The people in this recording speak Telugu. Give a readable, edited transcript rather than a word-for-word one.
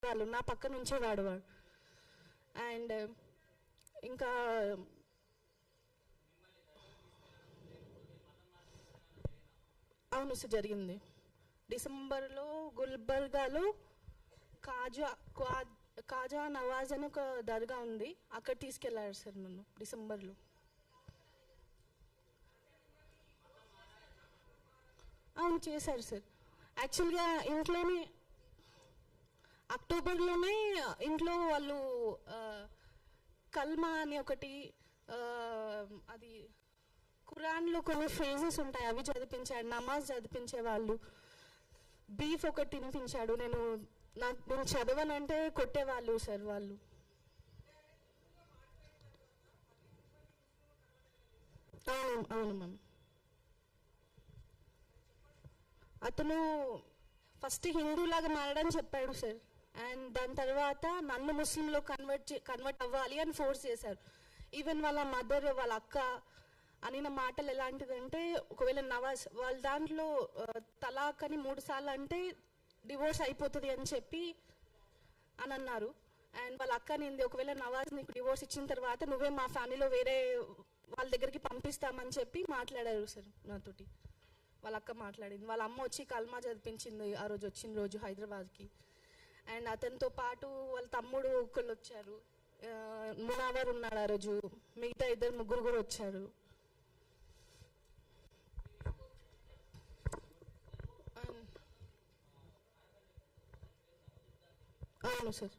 ఎన్నిసార్లు నా పక్క నుంచే వాడు. అండ్ ఇంకా అవును సార్, జరిగింది. డిసెంబర్లో గుల్బర్గాలో కాజా నవాజ్ అని ఒక దర్గా ఉంది, అక్కడ తీసుకెళ్ళారు సార్ నన్ను డిసెంబర్లో. అవును చేశారు సార్. యాక్చువల్గా ఇంట్లోనే అక్టోబర్లోనే ఇంట్లో వాళ్ళు కల్మా అని ఒకటి, అది ఖురాన్లో కొన్ని ఫ్రేజెస్ ఉంటాయి అవి చదివించాడు, నమాజ్ చదివించేవాళ్ళు, బీఫ్ ఒకటి తినిపించాడు. నేను చదవనంటే కొట్టేవాళ్ళు సార్ వాళ్ళు. అవును అవును మ్యామ్. అతను ఫస్ట్ హిందూలాగా మారడని చెప్పాడు సార్, అండ్ దాని తర్వాత నన్ను ముస్లింలో కన్వర్ట్ అవ్వాలి అని ఫోర్స్ చేశారు. ఈవెన్ వాళ్ళ మదర్, వాళ్ళ అక్క అనిన మాటలు ఎలాంటిదంటే, ఒకవేళ నవాజ్ వాళ్ళ దాంట్లో తలాక్ అని 3 సార్లు అంటే డివోర్స్ అయిపోతుంది అని చెప్పి అని అన్నారు. అండ్ వాళ్ళ అక్క నింది, ఒకవేళ నవాజ్ నీకు డివోర్స్ ఇచ్చిన తర్వాత నువ్వే మా ఫ్యామిలీలో వేరే వాళ్ళ దగ్గరికి పంపిస్తామని చెప్పి మాట్లాడారు సార్ నాతోటి. వాళ్ళ అక్క మాట్లాడింది, వాళ్ళ అమ్మ వచ్చి కల్మా చదివించింది ఆ రోజు వచ్చిన రోజు హైదరాబాద్కి. అండ్ అతనితో పాటు వాళ్ళ తమ్ముడు ఒకళ్ళు వచ్చారు, మునావర్ ఉన్నాడు ఆ రోజు, మిగతా 2-3 కూడా వచ్చారు. అవును సార్.